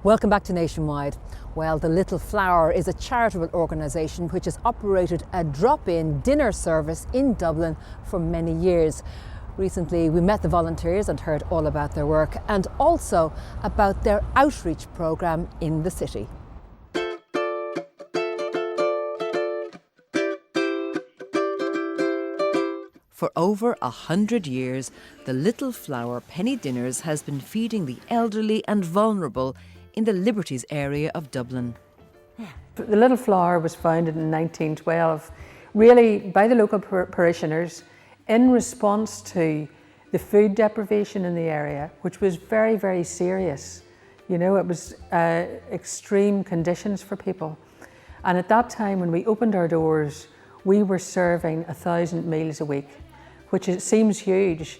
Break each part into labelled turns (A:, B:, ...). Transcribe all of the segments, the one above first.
A: Welcome back to Nationwide. Well, The Little Flower is a charitable organisation which has operated a drop-in dinner service in Dublin for many years. Recently, we met the volunteers and heard all about their work and also about their outreach programme in the city. For over 100 years, The Little Flower Penny Dinners has been feeding the elderly and vulnerable in the Liberties area of Dublin.
B: The Little Flower was founded in 1912, really by the local parishioners in response to the food deprivation in the area, which was very, very serious. You know, it was extreme conditions for people. And at that time, when we opened our doors, we were serving 1,000 meals a week, which seems huge.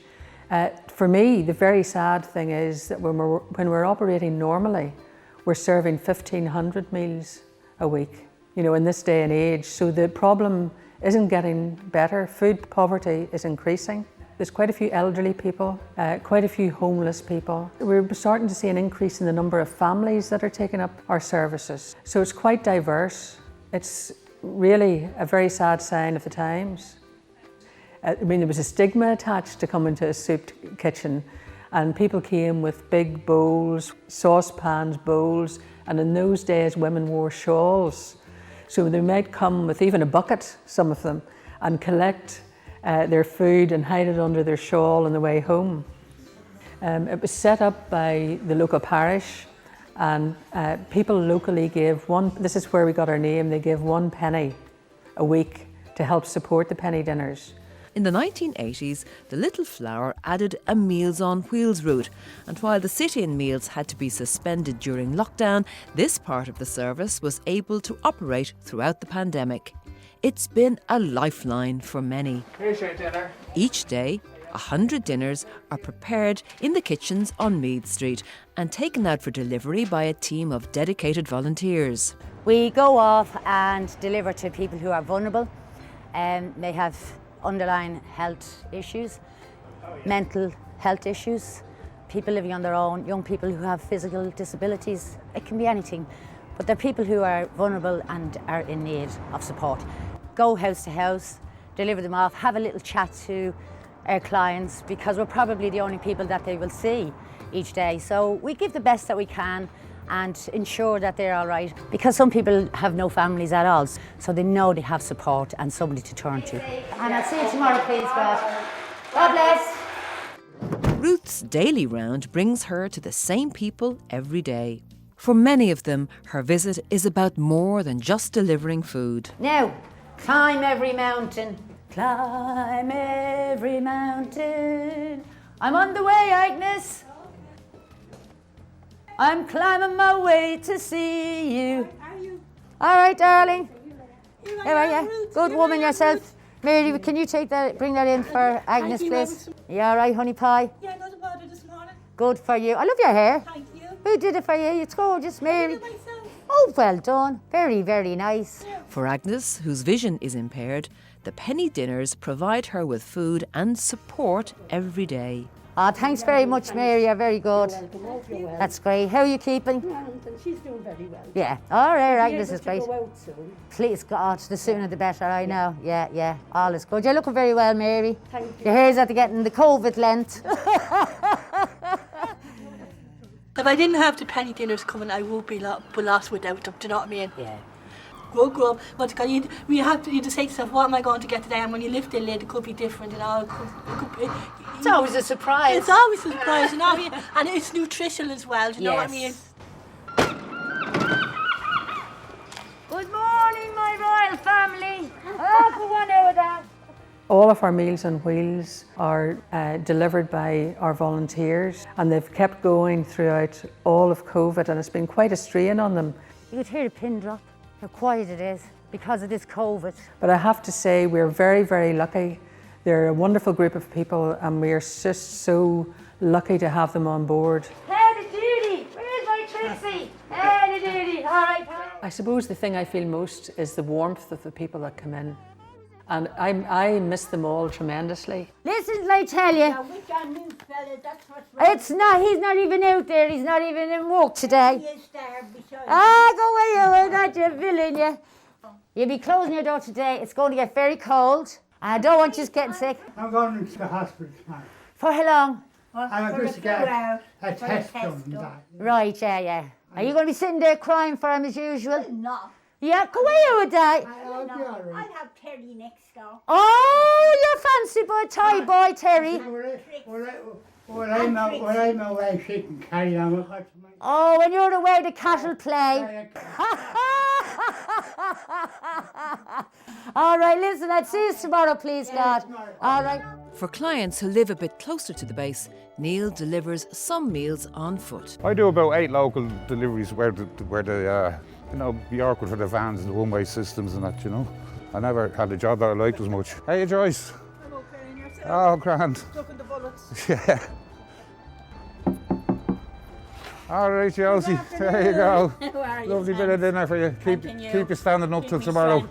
B: For me, the very sad thing is that when we're operating normally, we're serving 1,500 meals a week, you know, in this day and age. So the problem isn't getting better. Food poverty is increasing. There's quite a few elderly people, quite a few homeless people. We're starting to see an increase in the number of families that are taking up our services. So it's quite diverse. It's really a very sad sign of the times. I mean, there was a stigma attached to coming to a soup kitchen, and people came with big bowls, saucepans, bowls, and in those days women wore shawls. So they might come with even a bucket, some of them, and collect their food and hide it under their shawl on the way home. It was set up by the local parish, and people locally gave this is where we got our name, they gave 1 penny a week to help support the penny dinners.
A: In the 1980s, The Little Flower added a Meals on Wheels route, and while the sit-in meals had to be suspended during lockdown, this part of the service was able to operate throughout the pandemic. It's been a lifeline for many.
B: Here's your dinner.
A: Each day, 100 dinners are prepared in the kitchens on Meath Street and taken out for delivery by a team of dedicated volunteers.
C: We go off and deliver to people who are vulnerable. They have underlying health issues, mental health issues, people living on their own, young people who have physical disabilities. It can be anything, but they're people who are vulnerable and are in need of support. Go house to house, deliver them off, have a little chat to our clients, because we're probably the only people that they will see each day. So we give the best that we can and ensure that they're all right, because some people have no families at all, so they know they have support and somebody to turn to. And I'll see you tomorrow, please, God. God bless.
A: Ruth's daily round brings her to the same people every day. For many of them, her visit is about more than just delivering food.
C: Now, climb every mountain, climb every mountain. I'm on the way, Agnes. I'm climbing my way to see you.
D: Are you?
C: All right, darling.
D: Here
C: Here are you?
D: Ruth.
C: Good
D: Here
C: woman
D: I am,
C: yourself.
D: Ruth.
C: Mary, can you bring that in for Agnes,
D: you,
C: please?
D: Agnes.
C: You all right, honey pie?
D: Yeah, not a bother this morning.
C: Good for you. I love your hair.
D: Thank you.
C: Who did it for you? It's gorgeous,
D: I
C: Mary.
D: did it myself.
C: Oh, well done. Very, very nice.
A: For Agnes, whose vision is impaired, the penny dinners provide her with food and support every day.
C: Oh, thanks very much, Mary. You're very good. That's great. How are you keeping?
D: She's doing very well.
C: Yeah. All right, Agnes is
D: To
C: great.
D: go out soon.
C: Please, God, the sooner the better, I know. Yeah. All is good. You're looking very well, Mary.
D: Thank you.
C: Your hair's at getting the COVID length.
D: If I didn't have the penny dinners coming, I would be lost without them. Do you know what I mean?
C: Yeah.
D: Grow up. But you have to say to yourself, what am I going to get today? And when you lift the lid, it could be different. You know,
C: It's always a surprise.
D: It's always a surprise, you know what I mean? And it's nutritional as well. Do you know what I mean?
C: Good morning, my royal family. Oh, go on over there.
B: All of our Meals on Wheels are delivered by our volunteers, and they've kept going throughout all of COVID, and it's been quite a strain on them.
C: You could hear the pin drop, how quiet it is because of this COVID.
B: But I have to say we're very, very lucky. They're a wonderful group of people, and we are just so lucky to have them on board.
C: Howdy doody, where's my Trixie? Howdy doody, all right.
B: I suppose the thing I feel most is the warmth of the people that come in. And I miss them all tremendously.
C: Listen till I tell you. It's not, he's not even out there, he's not even in work today. Go away, you, not you villain, you. You'll be closing your door today, it's going to get very cold. I don't want you getting sick.
E: I'm going to the hospital tonight.
C: For how long?
E: I'm just to get a test done.
C: Right, yeah. Are you going to be sitting there crying for him as usual?
F: No.
C: Yeah, go away, you would die.
E: I'll be all right.
F: I'll have Terry next door.
C: Oh, you fancy boy, Toy boy, Terry.
E: When I'm away, she can carry on with what's mine.
C: Oh, when you're away, the cat will play. All right, listen, I'll see you tomorrow, please, God. All right.
A: For clients who live a bit closer to the base, Neil delivers some meals on foot.
G: I do about 8 local deliveries where the be awkward for the vans and the one-way systems and that, I never had a job that I liked as much. Hey, Joyce.
D: I'm okay, and yourself?
G: Oh, grand.
D: Ducking the bullets.
G: Yeah. All right, Josie. There you go.
F: How are you?
G: Lovely bit of dinner for you. Keep you standing up till tomorrow.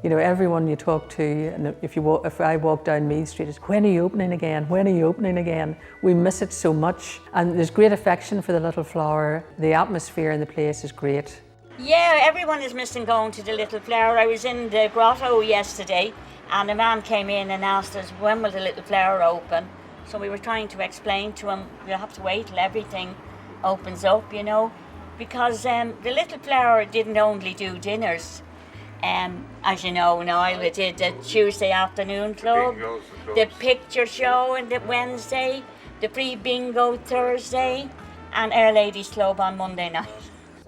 B: You know, everyone you talk to, and if I walk down Meath Street, it's when are you opening again? When are you opening again? We miss it so much, and there's great affection for the Little Flower. The atmosphere in the place is great.
H: Yeah, everyone is missing going to the Little Flower. I was in the grotto yesterday, and a man came in and asked us when will the Little Flower open. So we were trying to explain to him we'll have to wait till everything opens up, because the Little Flower didn't only do dinners. As you know, Niall, it did the Tuesday afternoon club, the picture show on the Wednesday, the free bingo Thursday, and Our Ladies Club on Monday night.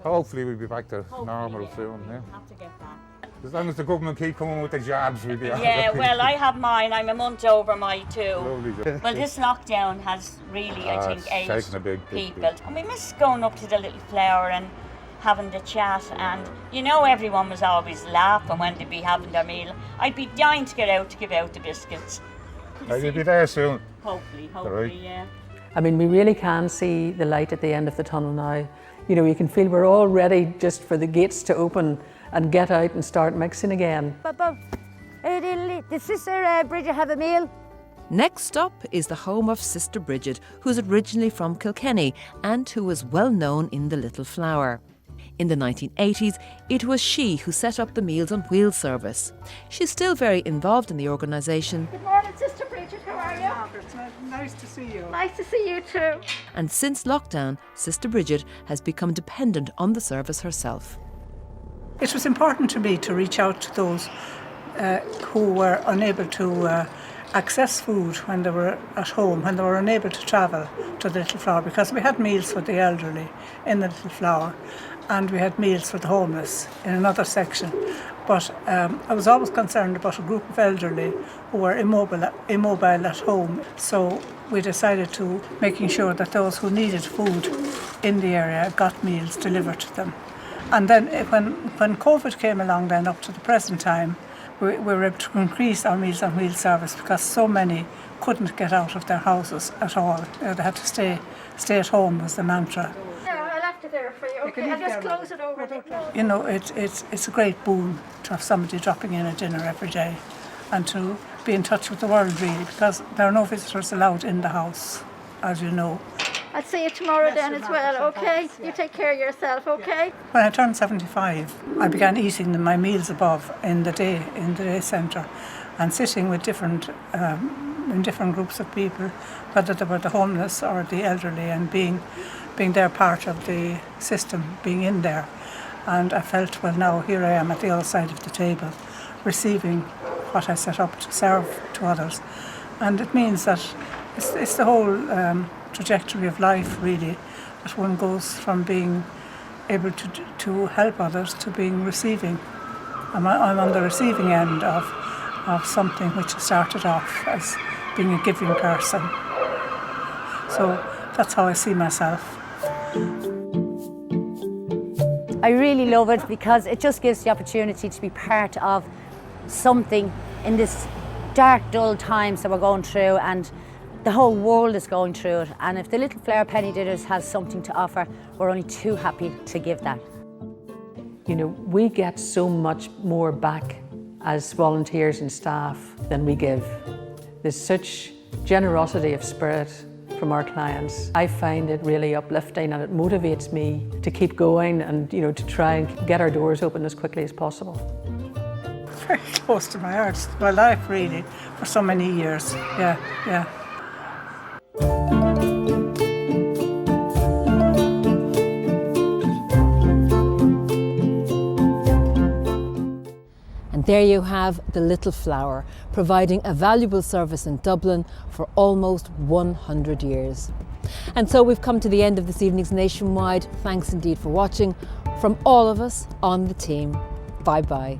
G: Hopefully we'll be back to normal soon. Yeah.
H: Have to get back.
G: As long as the government keep coming with the jabs, we'll be all
H: Yeah,
G: right.
H: well, I have mine. I'm a month over my 2.
G: Lovely.
H: Well, this lockdown has really, I think,
G: it's
H: aged
G: taken a big
H: people. And we miss going up to the Little Flower and having the chat. And, everyone was always laughing when they'd be having their meal. I'd be dying to get out to give out the biscuits.
G: You'll be there soon.
H: Hopefully,
G: right.
H: yeah.
B: I mean, we really can see the light at the end of the tunnel now. You can feel we're all ready just for the gates to open and get out and start mixing again.
C: Did Sister Bridget have a meal?
A: Next stop is the home of Sister Bridget, who's originally from Kilkenny and who was well known in the Little Flower. In the 1980s, it was she who set up the Meals on Wheels service. She's still very involved in the organisation.
F: Good morning, Sister Bridget. How are you?
E: It's nice to see you.
F: Nice to see you too.
A: And since lockdown, Sister Bridget has become dependent on the service herself.
I: It was important to me to reach out to those who were unable to access food when they were at home, when they were unable to travel to the Little Flower, because we had meals for the elderly in the Little Flower and we had meals for the homeless in another section. But I was always concerned about a group of elderly who were immobile at home. So we decided to making sure that those who needed food in the area got meals delivered to them. And then when COVID came along then up to the present time, we were able to increase our Meals on Wheels service because so many couldn't get out of their houses at all. They had to stay at home was the mantra.
F: Yeah, I left it there for you. Okay, I'll just close it over there.
I: It's a great boon to have somebody dropping in a dinner every day and to be in touch with the world really, because there are no visitors allowed in the house, as you know.
F: I'll see you tomorrow then as well, okay? You take care of yourself, okay?
I: When I turned 75, I began eating my meals above in the day centre and sitting with different groups of people, whether they were the homeless or the elderly, and being their part of the system, being in there. And I felt, well, now here I am at the other side of the table, receiving what I set up to serve to others. And it means that it's the whole trajectory of life, really, that one goes from being able to help others to being receiving. I'm on the receiving end of something which started off as being a giving person. So that's how I see myself.
C: I really love it because it just gives the opportunity to be part of something in this dark, dull times that we're going through, and the whole world is going through it. And if the Little Flower Penny Dinners has something to offer, we're only too happy to give that.
B: We get so much more back as volunteers and staff than we give. There's such generosity of spirit from our clients. I find it really uplifting, and it motivates me to keep going and to try and get our doors open as quickly as possible.
I: It's very close to my heart. It's my life really, for so many years. Yeah.
A: And there you have the Little Flower, providing a valuable service in Dublin for almost 100 years. And so we've come to the end of this evening's Nationwide. Thanks indeed for watching. From all of us on the team, bye-bye.